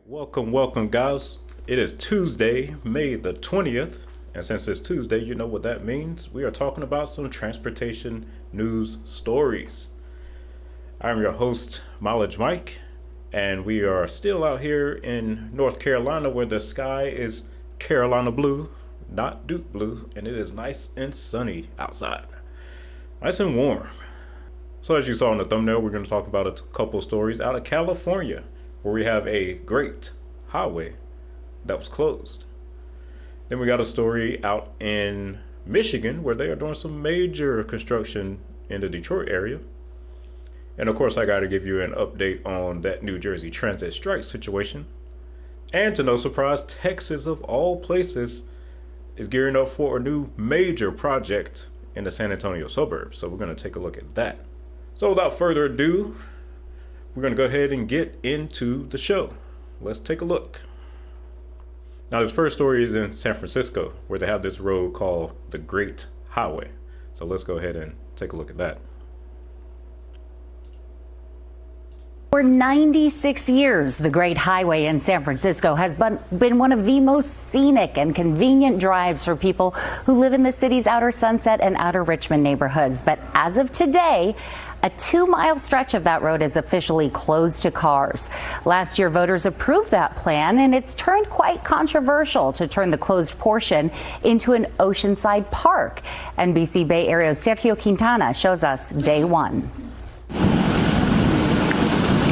Welcome, guys. It is Tuesday, May the 20th, and since it's Tuesday, you know what that means. We are talking about some transportation news stories. I'm your host, Mileage Mike, and we are still out here in North Carolina where the sky is Carolina blue, not Duke blue, and it is nice and sunny outside. Nice and warm. So as you saw in the thumbnail, we're going to talk about a couple stories out of California, where we have a great highway that was closed. Then we got a story out in Michigan where they are doing some major construction in the Detroit area. And of course, I got to give you an update on that New Jersey transit strike situation. And to no surprise, Texas, of all places, is gearing up for a new major project in the San Antonio suburbs. So we're going to take a look at that. So without further ado, we're going to go ahead and get into the show. Let's take a look. Now, this first story is in San Francisco, where they have this road called the Great Highway. So let's go ahead and take a look at that. For 96 years, the Great Highway in San Francisco has been one of the most scenic and convenient drives for people who live in the city's outer Sunset and outer Richmond neighborhoods. But as of today, a 2-mile stretch of that road is officially closed to cars. Last year, voters approved that plan, and it's turned quite controversial to turn the closed portion into an oceanside park. NBC Bay Area's Sergio Quintana shows us day one.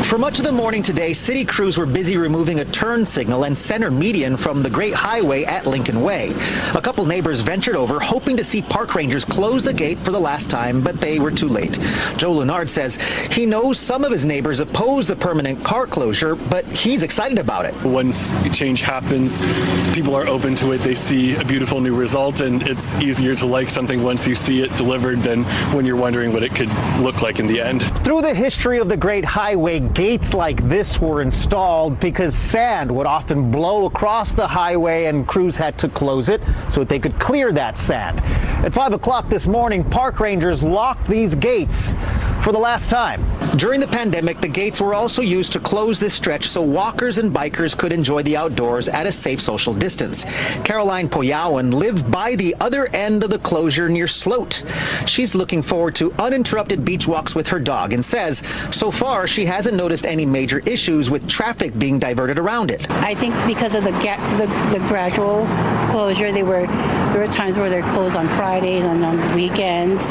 For much of the morning today, city crews were busy removing a turn signal and center median from the Great Highway at Lincoln Way. A couple neighbors ventured over, hoping to see park rangers close the gate for the last time, but they were too late. Joe Leonard says he knows some of his neighbors oppose the permanent car closure, but he's excited about it. Once change happens, people are open to it. They see a beautiful new result, and it's easier to like something once you see it delivered than when you're wondering what it could look like in the end. Through the history of the Great Highway, gates like this were installed because sand would often blow across the highway and crews had to close it so that they could clear that sand. At 5 o'clock this morning, park rangers locked these gates for the last time. During the pandemic, the gates were also used to close this stretch so walkers and bikers could enjoy the outdoors at a safe social distance. Caroline Poyawan lived by the other end of the closure near Sloat. She's looking forward to uninterrupted beach walks with her dog and says so far she hasn't noticed any major issues with traffic being diverted around it. I think because of the gradual closure, there were times where they're closed on Fridays and on weekends.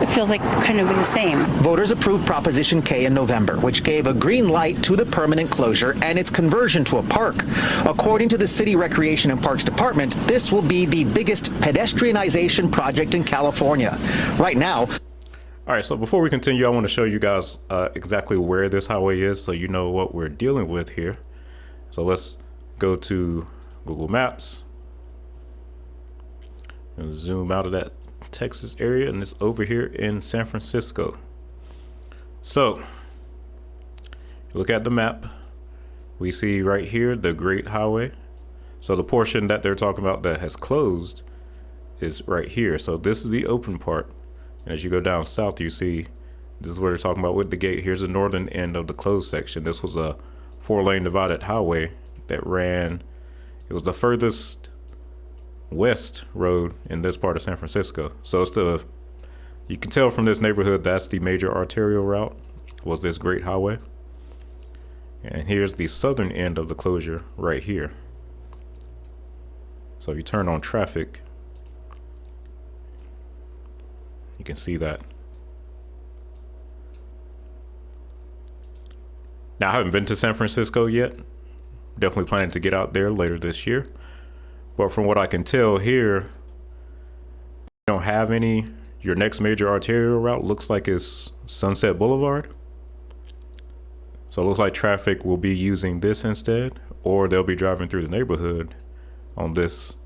It feels like kind of the same. Voters approved Proposition K in November, which gave a green light to the permanent closure and its conversion to a park. According to the City Recreation and Parks Department, this will be the biggest pedestrianization project in California. Right now. All right, so before we continue, I want to show you guys exactly where this highway is so you know what we're dealing with here. So let's go to Google Maps and zoom out of that Texas area, and it's over here in San Francisco. So look at the map. We see right here the Great Highway. So the portion that they're talking about that has closed is right here. So this is the open part, and as you go down south, you see this is what they're talking about with the gate. Here's the northern end of the closed section. This was a 4-lane divided highway that ran, it was the furthest west road in this part of San Francisco. So it's you can tell from this neighborhood that's the major arterial route, was this Great Highway. And here's the southern end of the closure right here. So if you turn on traffic, you can see that. Now, I haven't been to San Francisco yet. Definitely planning to get out there later this year. But from what I can tell here, you don't have any. Your next major arterial route looks like it's Sunset Boulevard. So it looks like traffic will be using this instead, or they'll be driving through the neighborhood on this.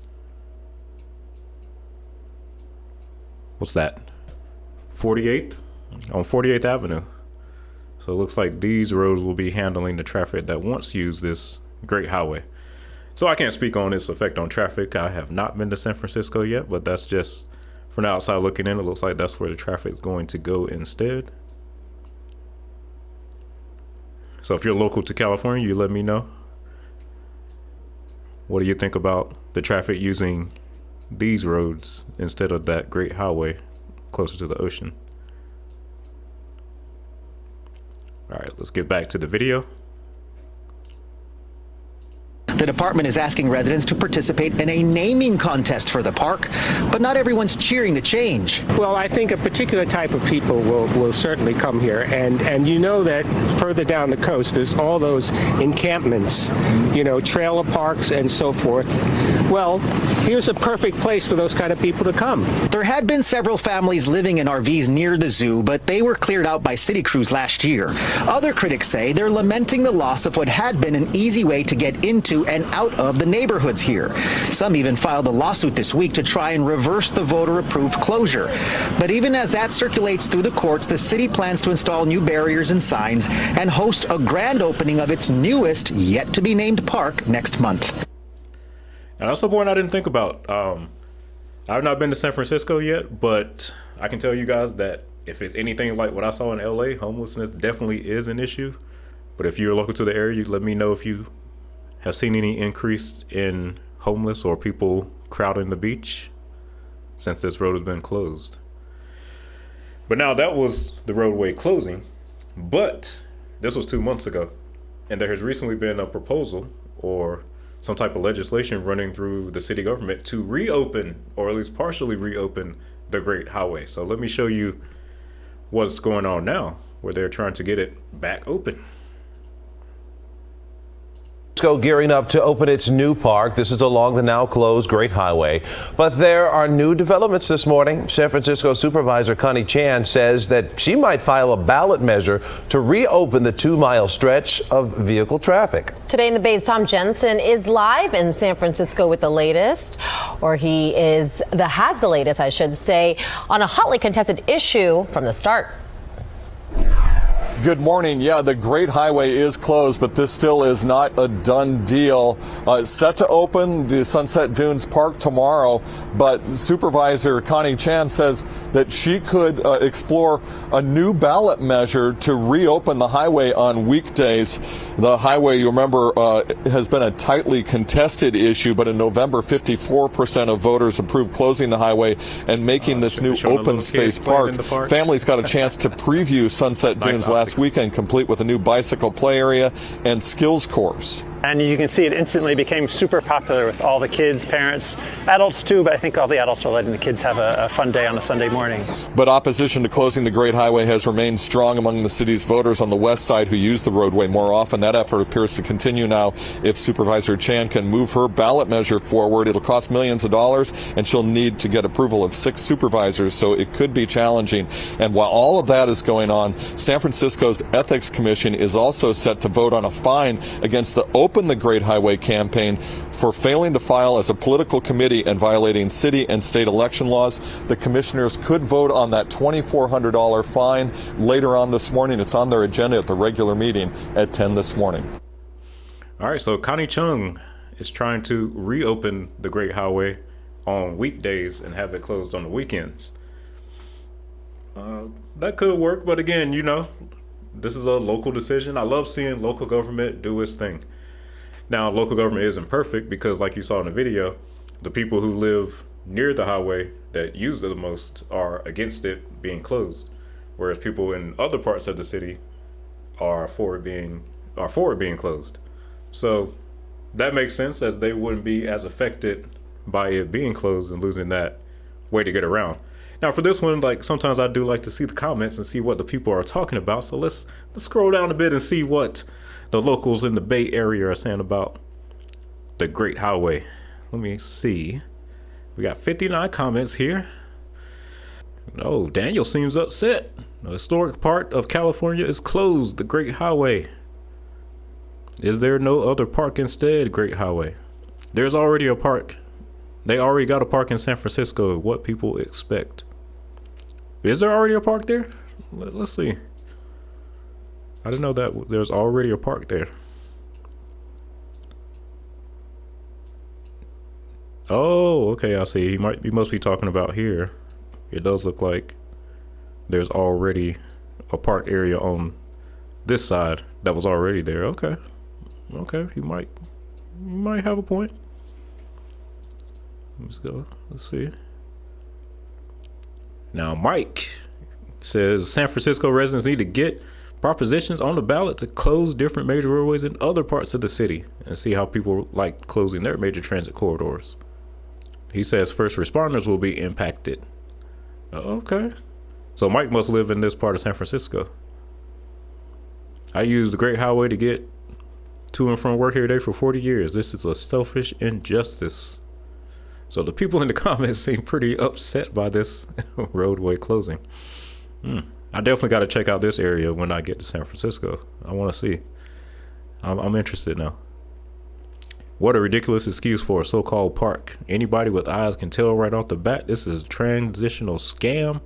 What's that? 48th? On 48th Avenue. So it looks like these roads will be handling the traffic that once used this Great Highway. So I can't speak on its effect on traffic. I have not been to San Francisco yet, but that's just from the outside looking in. It looks like that's where the traffic is going to go instead. So if you're local to California, you let me know. What do you think about the traffic using these roads instead of that great highway closer to the ocean? All right, let's get back to the video. The department is asking residents to participate in a naming contest for the park, but not everyone's cheering the change. Well, I think a particular type of people will certainly come here, and you know that further down the coast there's all those encampments, trailer parks and so forth. Well, here's a perfect place for those kind of people to come. There had been several families living in RVs near the zoo, but they were cleared out by city crews last year. Other critics say they're lamenting the loss of what had been an easy way to get into and out of the neighborhoods here. Some even filed a lawsuit this week to try and reverse the voter-approved closure. But even as that circulates through the courts, the city plans to install new barriers and signs and host a grand opening of its newest, yet-to-be-named park next month. And that's a point I didn't think about. I've not been to San Francisco yet, but I can tell you guys that if it's anything like what I saw in LA, homelessness definitely is an issue. But if you're local to the area, you let me know if you have seen any increase in homeless or people crowding the beach since this road has been closed. But now that was the roadway closing, but this was 2 months ago. And there has recently been a proposal or some type of legislation running through the city government to reopen, or at least partially reopen, the Great Highway. So let me show you what's going on now, where they're trying to get it back open. Gearing up to open its new park. This is along the now closed Great Highway. But there are new developments this morning. San Francisco Supervisor Connie Chan says that she might file a ballot measure to reopen the 2-mile stretch of vehicle traffic. Today in the Bay's Tom Jensen is live in San Francisco with the latest, or has the latest, I should say, on a hotly contested issue from the start. Good morning. Yeah, the Great Highway is closed, but this still is not a done deal. Set to open the Sunset Dunes Park tomorrow, but Supervisor Connie Chan says that she could explore a new ballot measure to reopen the highway on weekdays. The highway, you remember, has been a tightly contested issue, but in November, 54% of voters approved closing the highway and making this new open space park. Families got a chance to preview Sunset Dunes last weekend, complete with a new bicycle play area and skills course. And as you can see, it instantly became super popular with all the kids, parents, adults too, but I think all the adults are letting the kids have a fun day on a Sunday morning. But opposition to closing the Great Highway has remained strong among the city's voters on the west side who use the roadway more often. That effort appears to continue now. If Supervisor Chan can move her ballot measure forward, it'll cost millions of dollars, and she'll need to get approval of 6 supervisors, so it could be challenging. And while all of that is going on, San Francisco's Ethics Commission is also set to vote on a fine against the Open the Great Highway campaign for failing to file as a political committee and violating city and state election laws. The commissioners could vote on that $2,400 fine later on this morning. It's on their agenda at the regular meeting at 10 this morning. All right, so Connie Chung is trying to reopen the Great Highway on weekdays and have it closed on the weekends. That could work, but again, this is a local decision. I love seeing local government do its thing. Now, local government isn't perfect because, like you saw in the video, the people who live near the highway that use it the most are against it being closed, whereas people in other parts of the city are for it being closed. So that makes sense, as they wouldn't be as affected by it being closed and losing that way to get around. Now, for this one, sometimes I do like to see the comments and see what the people are talking about. So let's scroll down a bit and see what the locals in the Bay Area are saying about the Great Highway. Let me see. We got 59 comments here. Oh, Daniel seems upset. The historic part of California is closed. The Great Highway. Is there no other park instead? Great Highway. There's already a park. They already got a park in San Francisco. What people expect. Is there already a park there? Let's see. I didn't know that there's already a park there. Oh, okay, I see. He must be talking about here. It does look like there's already a park area on this side that was already there. Okay, he might have a point. Let's go. Let's see. Now, Mike says San Francisco residents need to get propositions on the ballot to close different major roadways in other parts of the city and see how people like closing their major transit corridors. He says first responders will be impacted. Okay. So Mike must live in this part of San Francisco. I use the Great Highway to get to and from work every day for 40 years. This is a selfish injustice. So the people in the comments seem pretty upset by this roadway closing. I definitely got to check out this area when I get to San Francisco. I want to see. I'm interested now. What a ridiculous excuse for a so-called park. Anybody with eyes can tell right off the bat this is a transitional scam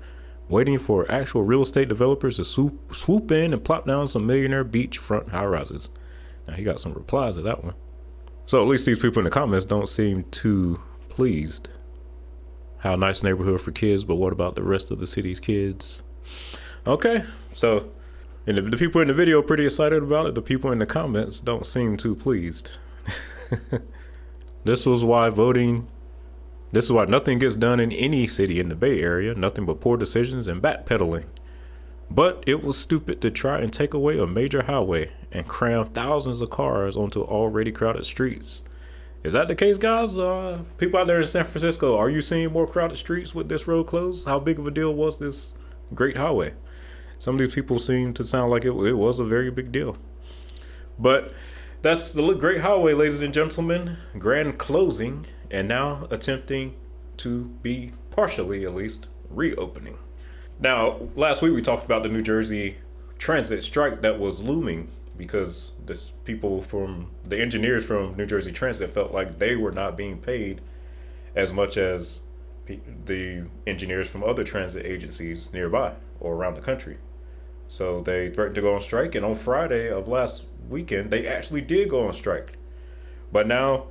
waiting for actual real estate developers to swoop in and plop down some millionaire beachfront high-rises. Now, he got some replies to that one. So at least these people in the comments don't seem too pleased. How nice neighborhood for kids, but what about the rest of the city's kids? Okay, so and the people in the video are pretty excited about it. The people in the comments don't seem too pleased. This is why nothing gets done in any city in the Bay Area. Nothing but poor decisions and backpedaling. But it was stupid to try and take away a major highway and cram thousands of cars onto already crowded streets. Is that the case, guys? People out there in San Francisco, are you seeing more crowded streets with this road closed? How big of a deal was this great highway? Some of these people seem to sound like it was a very big deal. But that's the Great Highway, ladies and gentlemen. Grand closing, and now attempting to be partially, at least, reopening. Now, last week we talked about the New Jersey transit strike that was looming because the engineers from New Jersey Transit felt like they were not being paid as much as the engineers from other transit agencies nearby or around the country. So they threatened to go on strike, and on Friday of last weekend, they actually did go on strike. But now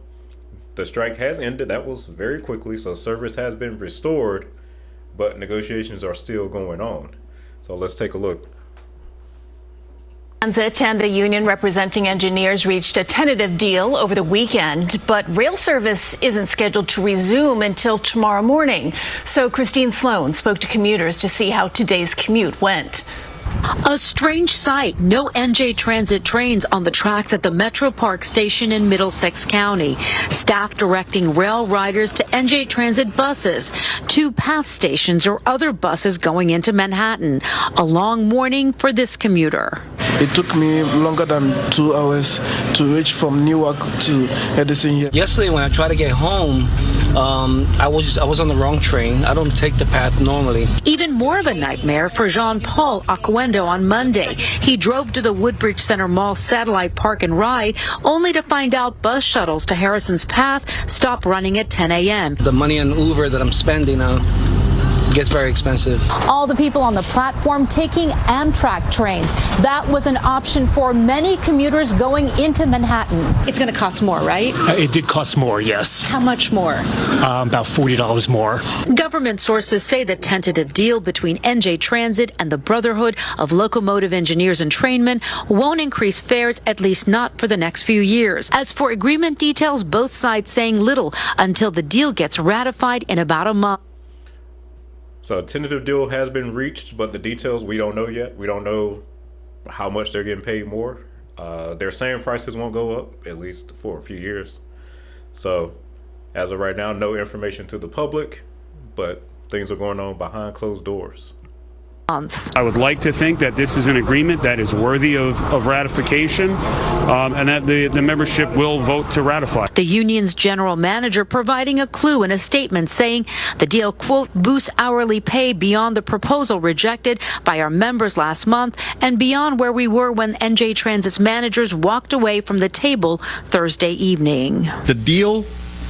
the strike has ended. That was very quickly, so service has been restored, but negotiations are still going on. So let's take a look. Transit and the union representing engineers reached a tentative deal over the weekend, but rail service isn't scheduled to resume until tomorrow morning. So Christine Sloan spoke to commuters to see how today's commute went. A strange sight. No NJ Transit trains on the tracks at the Metro Park station in Middlesex County. Staff directing rail riders to NJ Transit buses, to path stations or other buses going into Manhattan. A long morning for this commuter. It took me longer than 2 hours to reach from Newark to Edison here. Yesterday when I tried to get home, I was on the wrong train. I don't take the path normally. Even more of a nightmare for Jean-Paul Aquendo on Monday. He drove to the Woodbridge Center Mall Satellite Park and Ride, only to find out bus shuttles to Harrison's Path stopped running at 10 a.m. The money on Uber that I'm spending gets very expensive. All the people on the platform taking Amtrak trains. That was an option for many commuters going into Manhattan. It's going to cost more, right? It did cost more, yes. How much more? About $40 more. Government sources say the tentative deal between NJ Transit and the Brotherhood of Locomotive Engineers and Trainmen won't increase fares, at least not for the next few years. As for agreement details, both sides saying little until the deal gets ratified in about a month. So a tentative deal has been reached, but the details we don't know yet. We don't know how much they're getting paid more. They're saying prices won't go up, at least for a few years. So as of right now, no information to the public, but things are going on behind closed doors. I would like to think that this is an agreement that is worthy of ratification, and that the membership will vote to ratify. The union's general manager providing a clue in a statement saying the deal, quote, boosts hourly pay beyond the proposal rejected by our members last month and beyond where we were when NJ Transit's managers walked away from the table Thursday evening. The deal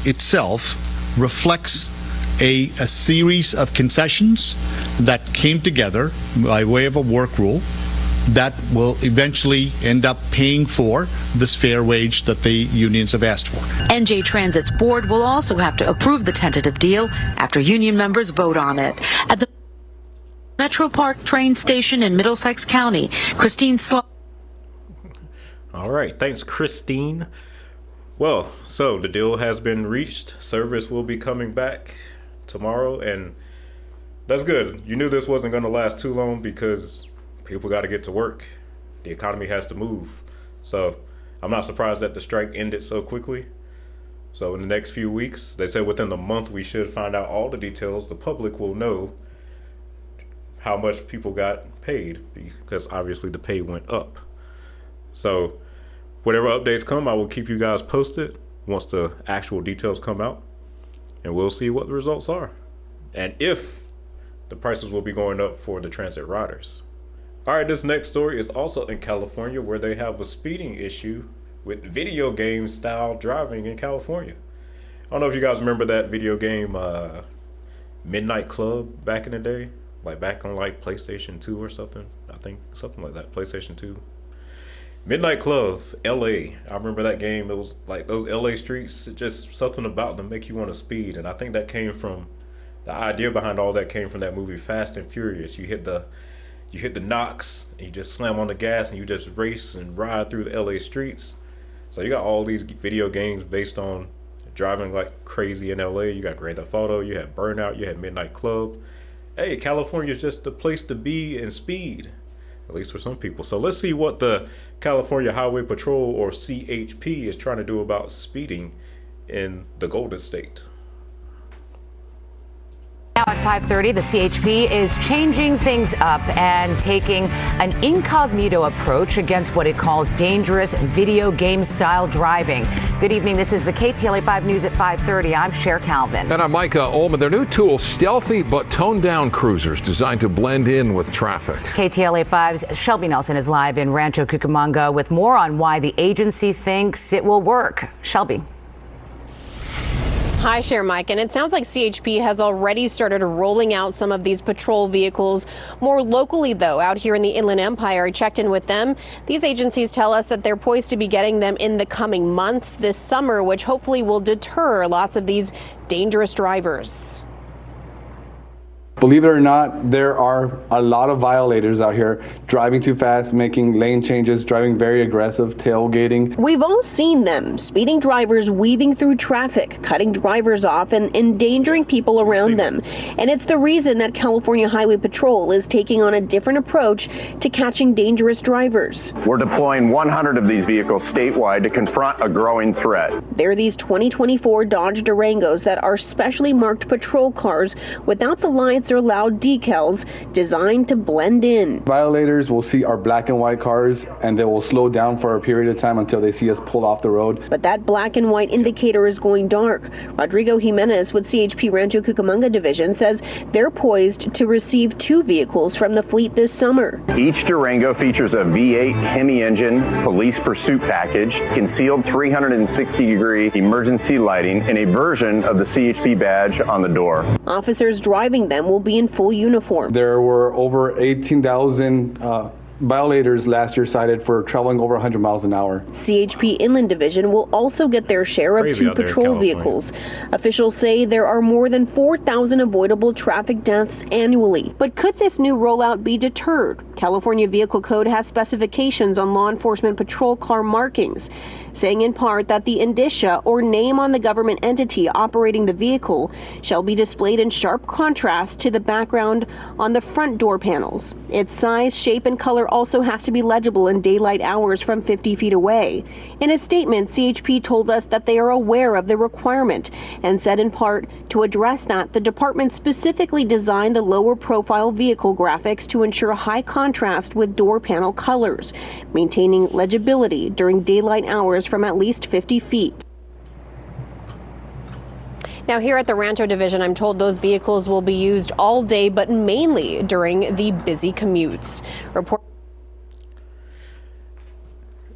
itself reflects a series of concessions that came together by way of a work rule that will eventually end up paying for this fair wage that the unions have asked for. NJ Transit's board will also have to approve the tentative deal after union members vote on it. At the Metro Park train station in Middlesex County, Christine Sloan. All right. Thanks, Christine. Well, so the deal has been reached. Service will be coming back tomorrow, and that's good. You knew this wasn't going to last too long because people got to get to work. The economy has to move. So I'm not surprised that the strike ended so quickly. So in the next few weeks, they said within the month we should find out all the details. The public will know how much people got paid because obviously the pay went up. So whatever updates come, I will keep you guys posted once the actual details come out, and we'll see what the results are and if the prices will be going up for the transit riders. All right, this next story is also in California, where they have a speeding issue with video game style driving in California. I don't know if you guys remember that video game Midnight Club back in the day, like back on like PlayStation 2 or something. I think something like that, PlayStation 2. Midnight Club, LA. I remember that game. It was like those LA streets, just something about them make you want to speed. And I think that came from, the idea behind all that came from that movie Fast and Furious. You hit the knocks, and you just slam on the gas, and you just race and ride through the LA streets. So you got all these video games based on driving like crazy in LA. You got Grand Theft Auto, you had Burnout, you had Midnight Club. Hey, California is just the place to be in speed, at least for some people. So let's see what the California Highway Patrol, or CHP, is trying to do about speeding in the Golden State. Now at 5:30, the CHP is changing things up and taking an incognito approach against what it calls dangerous video game style driving. Good evening. This is the KTLA 5 News at 5:30. I'm Cher Calvin. And I'm Micah Ullman. Their new tool, stealthy but toned down cruisers designed to blend in with traffic. KTLA 5's Shelby Nelson is live in Rancho Cucamonga with more on why the agency thinks it will work. Shelby. Hi, Cher, Mike. And it sounds like CHP has already started rolling out some of these patrol vehicles more locally, though. Out here in the Inland Empire, I checked in with them. These agencies tell us that they're poised to be getting them in the coming months this summer, which hopefully will deter lots of these dangerous drivers. Believe it or not, there are a lot of violators out here driving too fast, making lane changes, driving very aggressive, tailgating. We've all seen them, speeding drivers weaving through traffic, cutting drivers off and endangering people around them. And it's the reason that California Highway Patrol is taking on a different approach to catching dangerous drivers. We're deploying 100 of these vehicles statewide to confront a growing threat. They're these 2024 Dodge Durangos that are specially marked patrol cars without the lights or loud decals, designed to blend in. Violators will see our black and white cars and they will slow down for a period of time until they see us pull off the road. But that black and white indicator is going dark. Rodrigo Jimenez with CHP Rancho Cucamonga Division says they're poised to receive 2 vehicles from the fleet this summer. Each Durango features a V8 Hemi engine, police pursuit package, concealed 360-degree emergency lighting, and a version of the CHP badge on the door. Officers driving them will be in full uniform. There were over 18,000 violators last year cited for traveling over 100 miles an hour. CHP Inland Division will also get their share of 2 patrol vehicles. Officials say there are more than 4,000 avoidable traffic deaths annually. But could this new rollout be deterred? California Vehicle Code has specifications on law enforcement patrol car markings, saying in part that the indicia or name on the government entity operating the vehicle shall be displayed in sharp contrast to the background on the front door panels. Its size, shape, and color also has to be legible in daylight hours from 50 feet away. In a statement, CHP told us that they are aware of the requirement and said in part to address that, the department specifically designed the lower profile vehicle graphics to ensure high contrast with door panel colors, maintaining legibility during daylight hours from at least 50 feet. Now here at the Rancho Division, I'm told those vehicles will be used all day, but mainly during the busy commutes.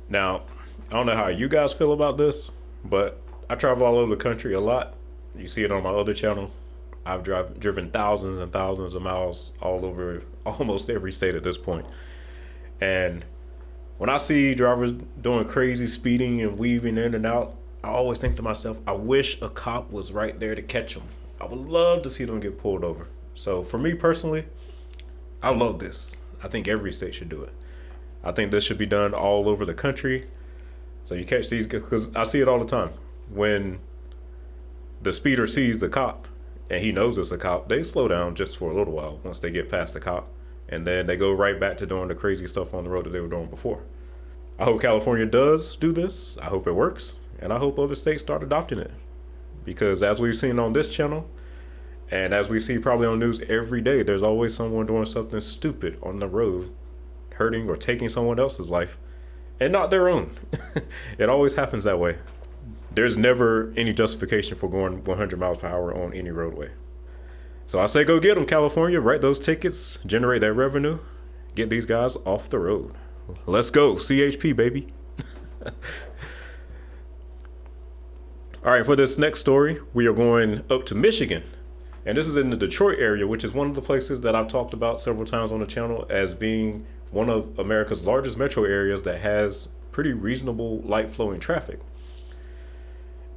Now, I don't know how you guys feel about this, but I travel all over the country a lot. You see it on my other channel. I've driven thousands and thousands of miles all over almost every state at this point. And when I see drivers doing crazy speeding and weaving in and out, I always think to myself, I wish a cop was right there to catch them. I would love to see them get pulled over. So for me personally, I love this. I think every state should do it. I think this should be done all over the country. So you catch these, because I see it all the time. When the speeder sees the cop and he knows it's a cop, they slow down just for a little while once they get past the cop. And then they go right back to doing the crazy stuff on the road that they were doing before. I hope California does do this. I hope it works. And I hope other states start adopting it. Because as we've seen on this channel, and as we see probably on news every day, there's always someone doing something stupid on the road, hurting or taking someone else's life, and not their own. It always happens that way. There's never any justification for going 100 miles per hour on any roadway. So I say go get them, California. Write those tickets, generate that revenue, get these guys off the road. Let's go, CHP, baby. All right, for this next story, we are going up to Michigan. And this is in the Detroit area, which is one of the places that I've talked about several times on the channel as being one of America's largest metro areas that has pretty reasonable light flowing traffic.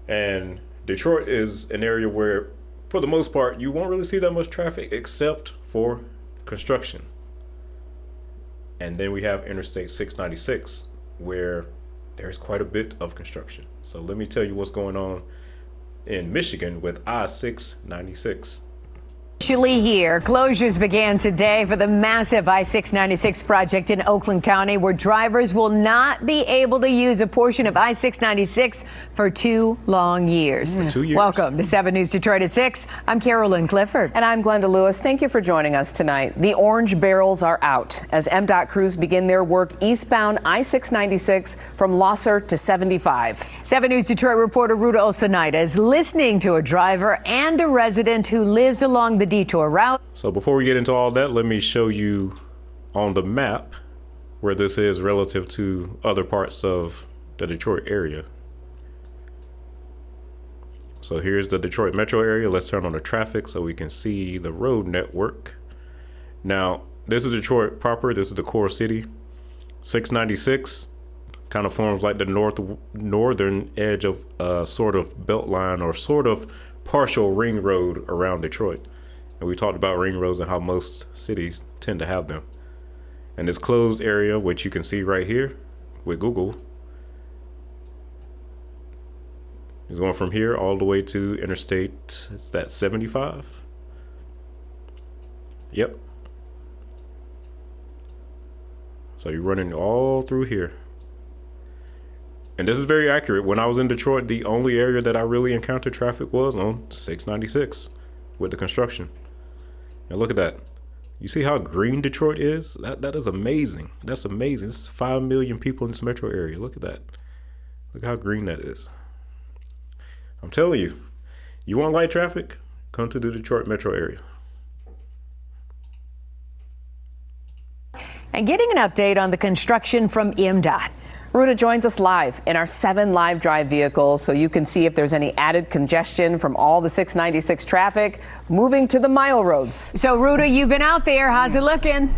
And Detroit is an area where, for the most part, you won't really see that much traffic except for construction. And then we have Interstate 696, where there's quite a bit of construction. So let me tell you what's going on in Michigan with I-696. Officially here, closures began today for the massive I-696 project in Oakland County, where drivers will not be able to use a portion of I-696 for 2 long years. 2 years. Welcome to 7 News Detroit at 6. I'm Carolyn Clifford. And I'm Glenda Lewis. Thank you for joining us tonight. The orange barrels are out as MDOT crews begin their work eastbound I-696 from Losser to 75. 7 News Detroit reporter Ruta Olsonita is listening to a driver and a resident who lives along the detour route. So before we get into all that, let me show you on the map where this is relative to other parts of the Detroit area. So here's the Detroit metro area. Let's turn on the traffic so we can see the road network. Now, this is Detroit proper. This is the core city. 696 kind of forms like the northern edge of a sort of belt line or sort of partial ring road around Detroit. And we talked about ring roads and how most cities tend to have them. And this closed area, which you can see right here with Google, is going from here all the way to Interstate, is that 75? Yep. So you're running all through here. And this is very accurate. When I was in Detroit, the only area that I really encountered traffic was on 696 with the construction. And look at that. You see how green Detroit is? That is amazing. That's amazing. It's 5 million people in this metro area. Look at that. Look how green that is. I'm telling you, you want light traffic? Come to the Detroit metro area. And getting an update on the construction from MDOT. Ruta joins us live in our 7 live drive vehicles so you can see if there's any added congestion from all the 696 traffic moving to the mile roads. So Ruta, you've been out there. How's it looking?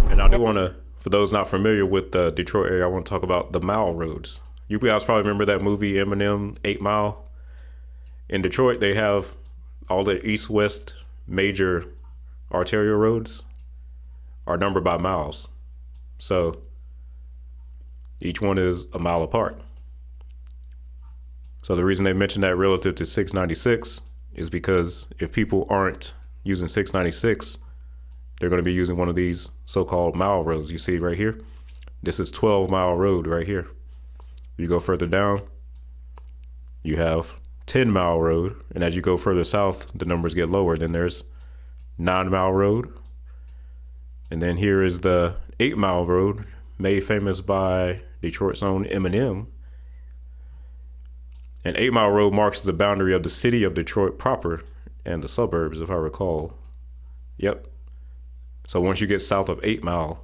And I do want to, for those not familiar with the Detroit area, I want to talk about the mile roads. You guys probably remember that movie Eminem, 8 Mile. In Detroit, they have all the east-west major arterial roads are numbered by miles. So each one is a mile apart. So the reason they mention that relative to 696 is because if people aren't using 696, they're going to be using one of these so-called mile roads. You see right here, this is 12 Mile Road right here. You go further down, you have 10 Mile Road. And as you go further south, the numbers get lower. Then there's 9 Mile Road. And then here is the 8 Mile Road, made famous by Detroit's own Eminem. And 8 Mile Road marks the boundary of the city of Detroit proper and the suburbs, if I recall. Yep. So once you get south of 8 Mile,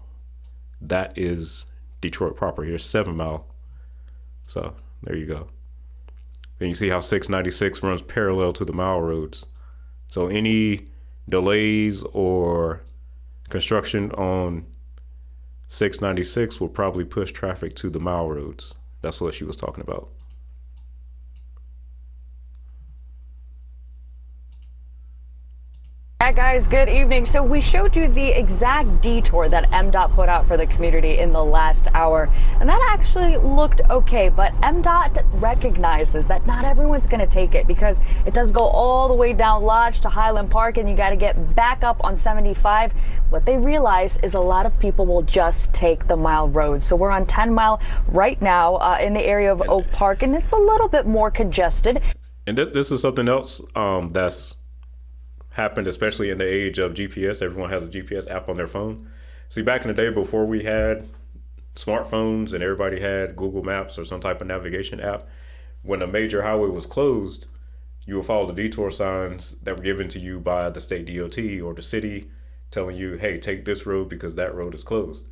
that is Detroit proper. Here's 7 Mile. So there you go. And you see how 696 runs parallel to the mile roads. So any delays or construction on 696 will probably push traffic to the mile roads. That's what she was talking about. guys, good evening. So we showed you the exact detour that MDOT put out for the community in the last hour, and that actually looked okay, but MDOT recognizes that not everyone's going to take it because it does go all the way down Lodge to Highland Park and you got to get back up on 75. What they realize is a lot of people will just take the mile road. So we're on 10 Mile right now in the area of Oak Park, and it's a little bit more congested. And this is something else that's happened, especially in the age of GPS. Everyone has a GPS app on their phone. See, back in the day before we had smartphones and everybody had Google Maps or some type of navigation app, when a major highway was closed, you would follow the detour signs that were given to you by the state DOT or the city telling you, hey, take this road because that road is closed.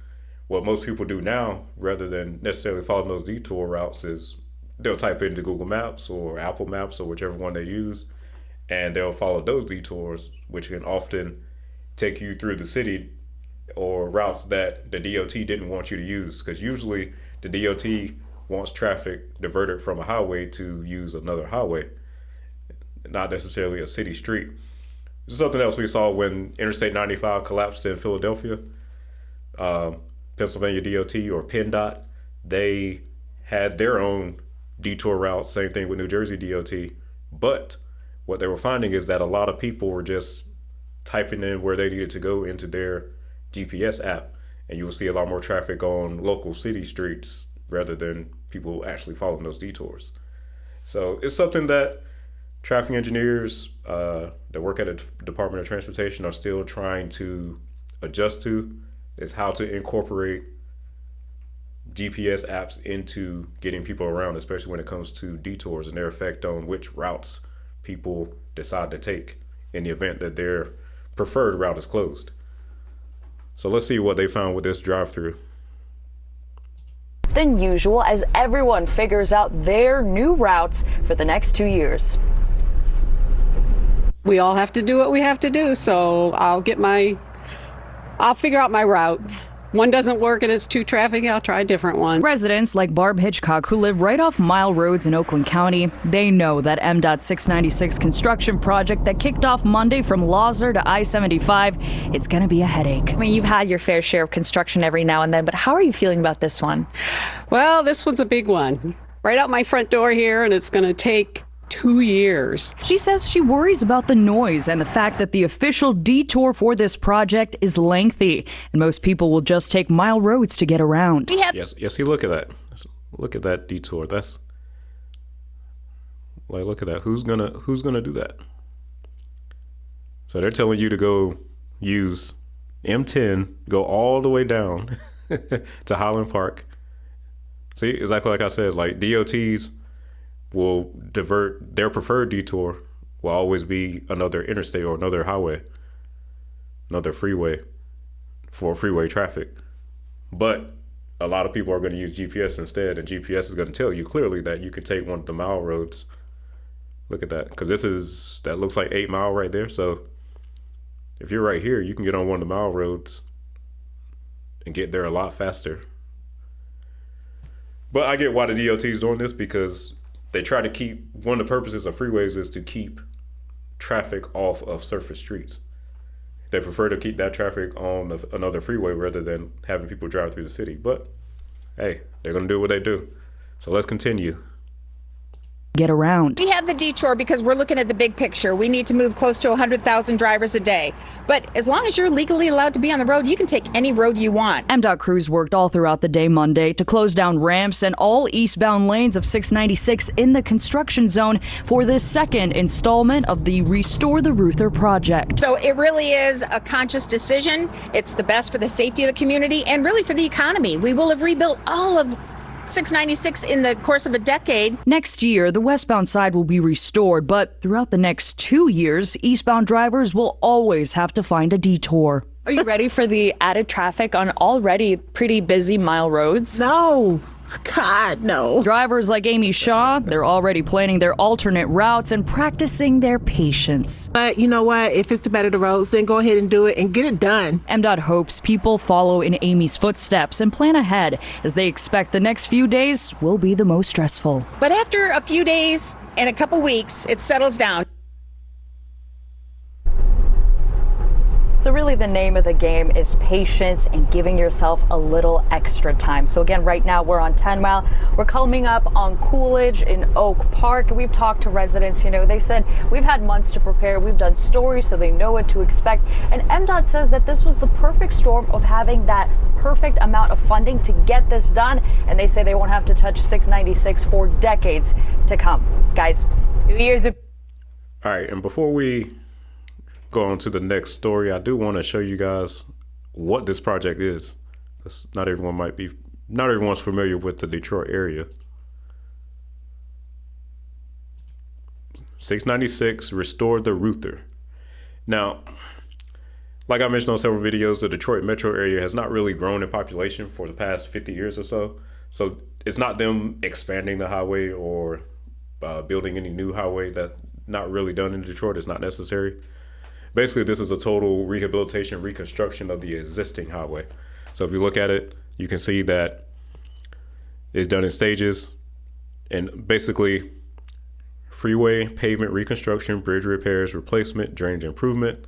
What most people do now, rather than necessarily following those detour routes, is they'll type into Google Maps or Apple Maps or whichever one they use, and they'll follow those detours, which can often take you through the city or routes that the DOT didn't want you to use, because usually the DOT wants traffic diverted from a highway to use another highway, not necessarily a city street. This is something else we saw when Interstate 95 collapsed in Philadelphia. Pennsylvania DOT or PennDOT, they had their own detour route, same thing with New Jersey DOT, but what they were finding is that a lot of people were just typing in where they needed to go into their GPS app, and you will see a lot more traffic on local city streets rather than people actually following those detours. So it's something that traffic engineers that work at the Department of Transportation are still trying to adjust to, is how to incorporate GPS apps into getting people around, especially when it comes to detours and their effect on which routes people decide to take in the event that their preferred route is closed. So let's see what they found with this drive-through. Than usual as everyone figures out their new routes for the next 2 years. We all have to do what we have to do, so I'll figure out my route. One doesn't work and it's too traffic, I'll try a different one. Residents like Barb Hitchcock, who live right off mile roads in Oakland County, they know that MDOT 696 construction project that kicked off Monday from Lawser to I-75, it's going to be a headache. I mean, you've had your fair share of construction every now and then, but how are you feeling about this one? Well, this one's a big one. Right out my front door here, and it's going to take 2 years. She says she worries about the noise and the fact that the official detour for this project is lengthy, and most people will just take mile roads to get around. Yes, see, look at that. Look at that detour. That's like, look at that. Who's gonna do that? So they're telling you to go use M10, go all the way down to Highland Park. See, exactly like I said, like DOTs will divert, their preferred detour will always be another interstate or another highway, another freeway for freeway traffic. But a lot of people are going to use GPS instead, and GPS is going to tell you clearly that you can take one of the mile roads. Look at that, because that looks like 8 Mile right there. So if you're right here, you can get on one of the mile roads and get there a lot faster. But I get why the DOT is doing this, because they try to keep, one of the purposes of freeways is to keep traffic off of surface streets. They prefer to keep that traffic on another freeway rather than having people drive through the city. But hey, they're going to do what they do. So let's continue. Get around. We have the detour because we're looking at the big picture. We need to move close to 100,000 drivers a day. But as long as you're legally allowed to be on the road, you can take any road you want. MDOT crews worked all throughout the day Monday to close down ramps and all eastbound lanes of 696 in the construction zone for this second installment of the Restore the Ruther project. So it really is a conscious decision. It's the best for the safety of the community and really for the economy. We will have rebuilt all of 696 in the course of a decade. Next year, the westbound side will be restored, but throughout the next 2 years, eastbound drivers will always have to find a detour. Are you ready for the added traffic on already pretty busy mile roads? No. God, no. Drivers like Amy Shaw, they're already planning their alternate routes and practicing their patience. But you know what? If it's to better the roads, then go ahead and do it and get it done. MDOT hopes people follow in Amy's footsteps and plan ahead, as they expect the next few days will be the most stressful. But after a few days and a couple weeks, it settles down. So really the name of the game is patience and giving yourself a little extra time. So again, right now we're on 10 Mile. We're coming up on Coolidge in Oak Park. We've talked to residents, they said we've had months to prepare. We've done stories so they know what to expect. And MDOT says that this was the perfect storm of having that perfect amount of funding to get this done. And they say they won't have to touch 696 for decades to come. Guys. 2 years of. All right. And before we go on to the next story, I do want to show you guys what this project is. Because not everyone's familiar with the Detroit area. 696 restored the Ruther. Now, like I mentioned on several videos, the Detroit metro area has not really grown in population for the past 50 years or so. So it's not them expanding the highway or building any new highway. That's not really done in Detroit. It's not necessary. Basically, this is a total rehabilitation, reconstruction of the existing highway. So if you look at it, you can see that it's done in stages, and basically freeway, pavement reconstruction, bridge repairs, replacement, drainage improvement,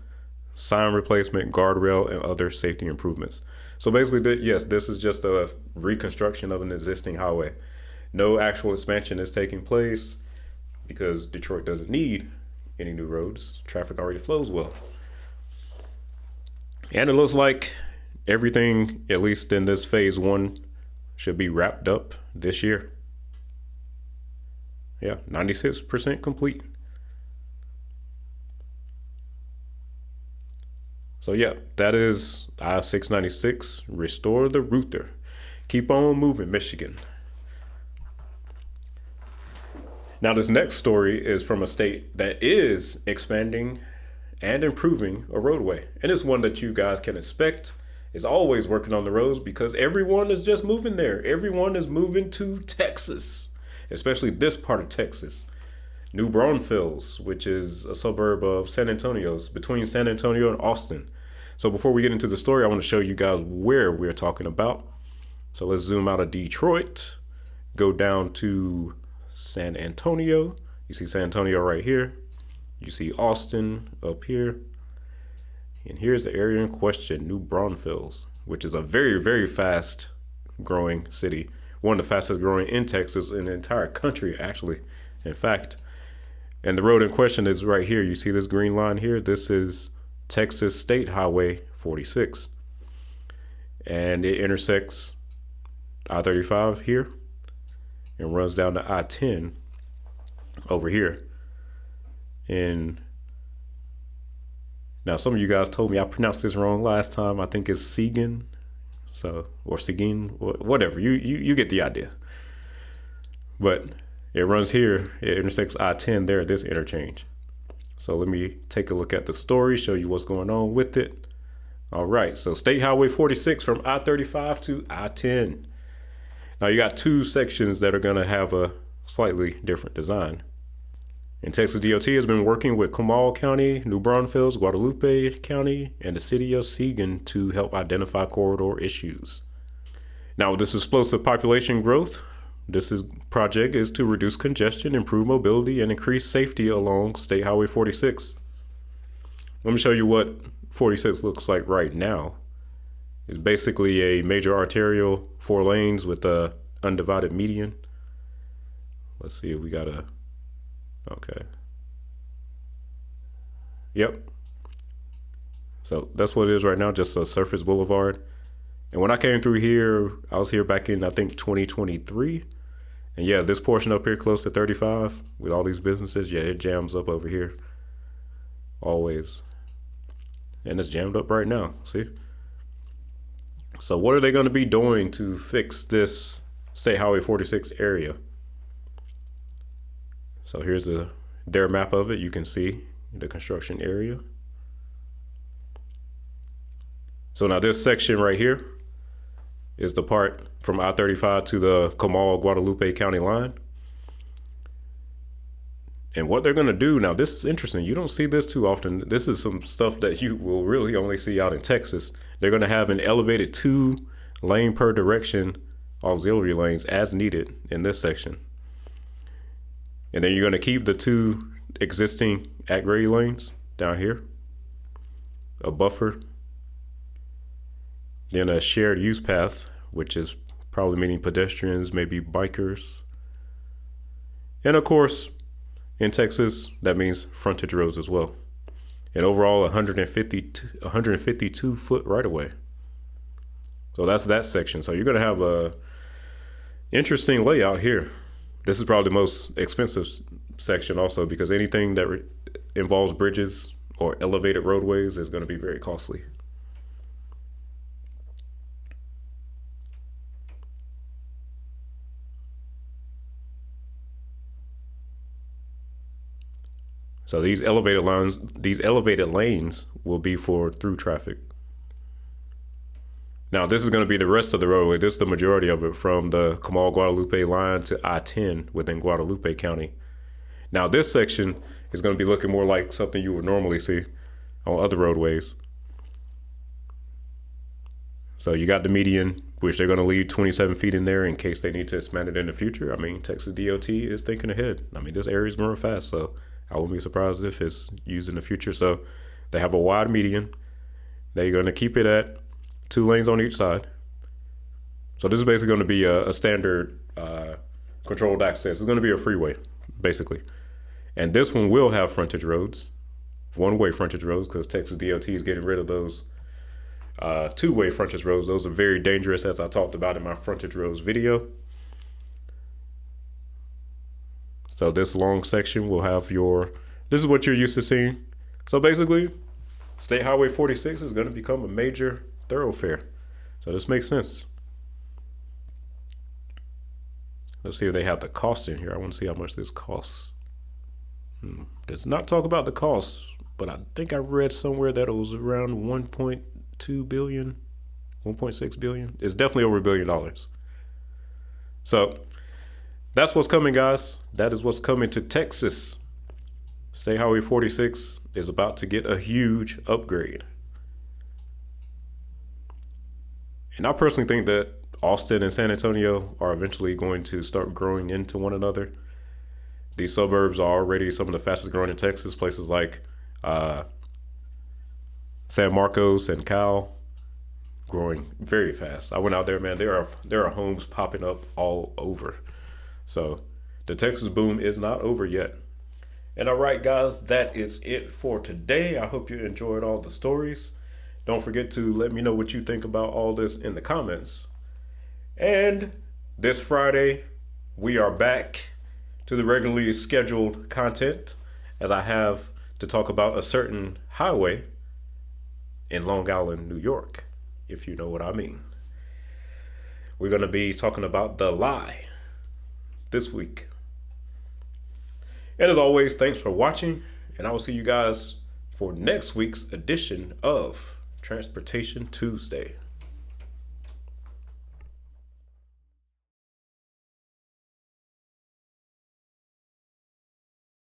sign replacement, guardrail, and other safety improvements. So basically, yes, this is just a reconstruction of an existing highway. No actual expansion is taking place because Detroit doesn't need any new roads. Traffic already flows well. And it looks like everything, at least in this phase 1, should be wrapped up this year. Yeah, 96% complete. So yeah, that is I-696, restore the Ruther. Keep on moving, Michigan. Now this next story is from a state that is expanding and improving a roadway. And it's one that you guys can expect is always working on the roads because everyone is just moving there. Everyone is moving to Texas, especially this part of Texas. New Braunfels, which is a suburb of San Antonio. It's between San Antonio and Austin. So before we get into the story, I want to show you guys where we're talking about. So let's zoom out of Detroit, go down to San Antonio. You see San Antonio right here. You see Austin up here. And here's the area in question, New Braunfels, which is a very, very fast growing city. One of the fastest growing in Texas, in the entire country, actually, in fact. And the road in question is right here. You see this green line here? This is Texas State Highway 46. And it intersects I-35 here and runs down to I-10 over here. And now some of you guys told me I pronounced this wrong last time. I think it's Seguin, or Seguin, whatever. You get the idea. But it runs here. It intersects I-10 there at this interchange. So let me take a look at the story, show you what's going on with it. All right, so State Highway 46 from I-35 to I-10. Now you got two sections that are gonna have a slightly different design. And Texas DOT has been working with Comal County, New Braunfels, Guadalupe County, and the city of Seguin to help identify corridor issues. Now with this explosive population growth, this project is to reduce congestion, improve mobility, and increase safety along State Highway 46. Let me show you what 46 looks like right now. It's basically a major arterial, 4 lanes with a undivided median. Let's see if we got a, okay. Yep. So that's what it is right now, just a surface boulevard. And when I came through here, I was here back in, I think, 2023. And yeah, this portion up here close to 35 with all these businesses, yeah, it jams up over here always. And it's jammed up right now, see? So what are they gonna be doing to fix this State Highway 46 area? So here's their map of it. You can see the construction area. So now this section right here is the part from I-35 to the Comal Guadalupe County line. And what they're gonna do, now this is interesting, you don't see this too often. This is some stuff that you will really only see out in Texas. They're gonna have an elevated 2 lane per direction auxiliary lanes as needed in this section. And then you're gonna keep the 2 existing at-grade lanes down here. a buffer, then a shared use path, which is probably meaning pedestrians, maybe bikers. And of course, in Texas, that means frontage roads as well. And overall, 152 foot right of way. So that's that section. So you're going to have a interesting layout here. This is probably the most expensive section also, because anything that involves bridges or elevated roadways is going to be very costly. So these elevated lanes will be for through traffic. Now this is going to be the rest of the roadway. This is the majority of it, from the Comal Guadalupe line to I-10 within Guadalupe County. Now this section is going to be looking more like something you would normally see on other roadways. So you got the median, which they're going to leave 27 feet in there in case they need to expand it in the future. I mean, Texas DOT is thinking ahead. I mean, this area is growing fast, so I wouldn't be surprised if it's used in the future. So they have a wide median. They're going to keep it at 2 lanes on each side. So this is basically going to be a standard controlled access. It's going to be a freeway, basically. And this one will have frontage roads, one-way frontage roads, because Texas DOT is getting rid of those two-way frontage roads. Those are very dangerous, as I talked about in my frontage roads video. So this long section will have this is what you're used to seeing. So basically, State Highway 46 is going to become a major thoroughfare. So this makes sense. Let's see if they have the cost in here. I want to see how much this costs. Does not talk about the costs, but I think I read somewhere that it was around 1.2 billion, 1.6 billion. It's definitely over $1 billion. So that's what's coming, guys. That is what's coming to Texas. State Highway 46 is about to get a huge upgrade. And I personally think that Austin and San Antonio are eventually going to start growing into one another. These suburbs are already some of the fastest growing in Texas. Places like San Marcos and Cal, growing very fast. I went out there, man. There are homes popping up all over. So the Texas boom is not over yet. And all right, guys, that is it for today. I hope you enjoyed all the stories. Don't forget to let me know what you think about all this in the comments. And this Friday, we are back to the regularly scheduled content, as I have to talk about a certain highway in Long Island, New York, if you know what I mean. We're going to be talking about the lie this week. And as always, thanks for watching, and I will see you guys for next week's edition of Transportation Tuesday.